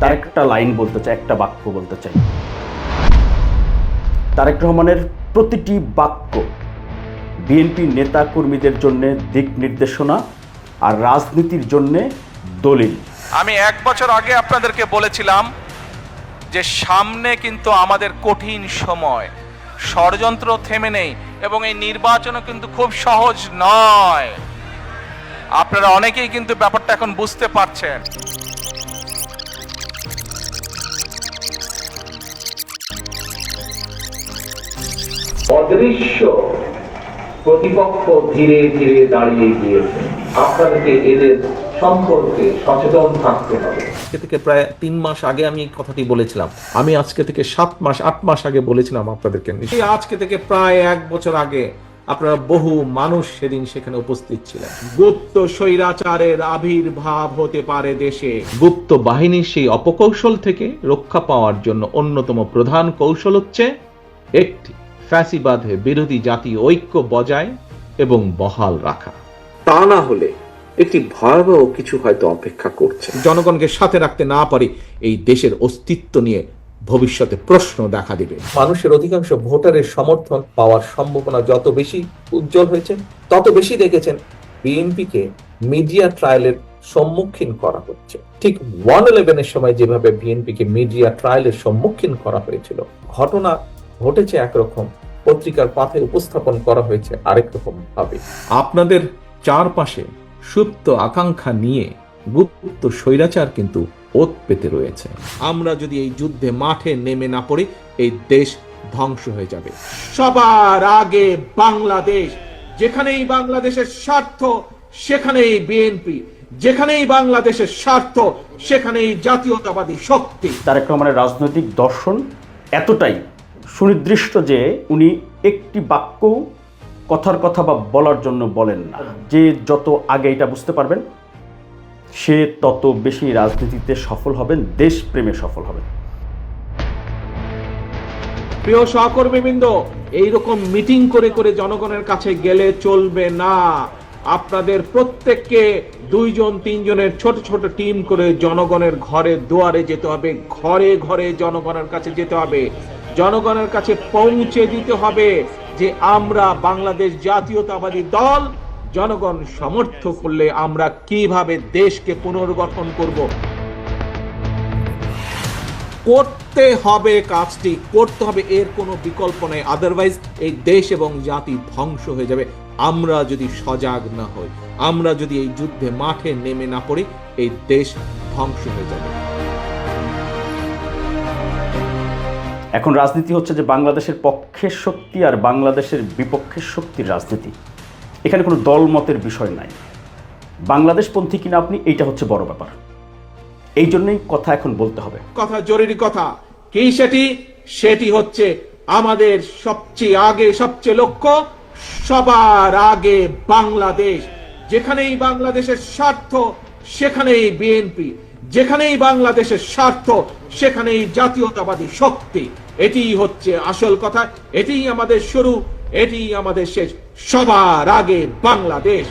তার একটা লাইন বলতে চাই, একটা বাক্য বলতে চাই। তারেক রহমানের প্রতিটি বাক্য বিএনপি নেতা কর্মীদের জন্য দিক নির্দেশনা আর রাজনীতির জন্য দলিল। আমি 1 বছর আগে আপনাদেরকে বলেছিলাম যে সামনে কিন্তু আমাদের কঠিন সময়, ষড়যন্ত্র থেমে নেই এবং এই নির্বাচনও কিন্তু খুব সহজ নয়। আপনারা অনেকেই কিন্তু ব্যাপারটা এখন বুঝতে পারছেন। অদৃশ্য প্রতিপক্ষ ধীরে ধীরে দাঁড়িয়ে গিয়েছে। আপনাদেরকে এদের সম্পর্কে সচেতন থাকতে হবে। আজকে থেকে প্রায় 3 মাস আগে আমি এই কথাটি বলেছিলাম। আমি আজকে থেকে 7 মাস 8 মাস আগে বলেছিলাম আপনাদেরকে। আজকে থেকে প্রায় 1 বছর আগে আপনারা বহু মানুষ সেদিন সেখানে উপস্থিত ছিলেন। গুপ্ত স্বৈরাচারের আবির্ভাব হতে পারে দেশে। গুপ্ত বাহিনীর সেই অপকৌশল থেকে রক্ষা পাওয়ার জন্য অন্যতম প্রধান কৌশল হচ্ছে একটি, ফ্যাসিবাদ বিরোধী জাতীয় ঐক্য বজায় এবং বহাল রাখা। তা না হলে একটি ভয়াবহ কিছু হয়তো অপেক্ষা করছে। জনগণকে সাথে রাখতে না পারি এই দেশের অস্তিত্ব নিয়ে ভবিষ্যতে প্রশ্ন দেখা দিবে। মানুষের অধিকাংশ ভোটারের সমর্থন পাওয়ার সম্ভাবনা যত বেশি উজ্জ্বল হয়েছে, তত বেশি দেখেছেন বিএনপিকে মিডিয়া ট্রায়ালের সম্মুখীন করা হচ্ছে। ঠিক 1/11-এর সময় যেভাবে বিএনপিকে মিডিয়া ট্রায়ালের সম্মুখীন করা হয়েছিল, ঘটনা ঘটেছে একরকম, পত্রিকার পাতায় উপস্থাপন করা হয়েছে আরেক রকম ভাবে। আপনাদের চারপাশে সুপ্ত আকাঙ্ক্ষা নিয়ে গুপ্ত স্বৈরাচার কিন্তু ওত পেতে রয়েছে। আমরা যদি এই যুদ্ধে মাঠে নেমে না পড়ি, এই দেশ ধ্বংস হয়ে যাবে। সবার আগে বাংলাদেশ। যেখানেই বাংলাদেশের স্বার্থ সেখানেই বিএনপি, যেখানেই বাংলাদেশের স্বার্থ সেখানেই জাতীয়তাবাদী শক্তি। তারেক রহমানের রাজনৈতিক দর্শন এতটাই সুনির্দিষ্ট যে উনি একটি বাক্য কথার কথা বা বলার জন্য বলেন না। যে যত আগে এটা বুঝতে পারবেন সে তত বেশি রাজনীতিতে সফল হবেন, দেশপ্রেমে সফল হবেন। প্রিয় সহকর্মীবৃন্দ, এইরকম মিটিং করে করে জনগণের কাছে গেলে চলবে না। আপনাদের প্রত্যেককে 2 জন 3 জনের ছোট ছোট টিম করে জনগণের ঘরে দুয়ারে যেতে হবে, ঘরে ঘরে জনগণের কাছে যেতে হবে, জনগণের কাছে পৌঁছে দিতে হবে যে আমরা বাংলাদেশ জাতীয়তাবাদী দল, জনগণ সমর্থ করলে আমরা কিভাবে দেশকে পুনর্গঠন করব। করতে হবে, কাজটি করতে হবে, এর কোনো বিকল্প নেই। আদারওয়াইজ এই দেশ এবং জাতি ধ্বংস হয়ে যাবে আমরা যদি সজাগ না হই, আমরা যদি এই যুদ্ধে মাঠে নেমে না পড়ি, এই দেশ ধ্বংস হয়ে যাবে। এখন রাজনীতি হচ্ছে যে বাংলাদেশের পক্ষের শক্তি আর বাংলাদেশের বিপক্ষের শক্তির রাজনীতি। এখানে কোনো দলমতের বিষয় নাই। বাংলাদেশপন্থী কিনা আপনি, এইটা হচ্ছে বড় ব্যাপার। এই জন্যই কথা এখন বলতে হবে। কথা জরুরি কথা কি সেটি হচ্ছে আমাদের সবচেয়ে আগে, সবচেয়ে লক্ষ্য সবার আগে বাংলাদেশ। যেখানেই বাংলাদেশের স্বার্থ সেখানেই বিএনপি, যেখানেই বাংলাদেশের স্বার্থ সেখানেই জাতীয়তাবাদী শক্তি। এটিই হচ্ছে আসল কথা, এটিই আমাদের শুরু, এটিই আমাদের শেষ। সবার আগে বাংলাদেশ।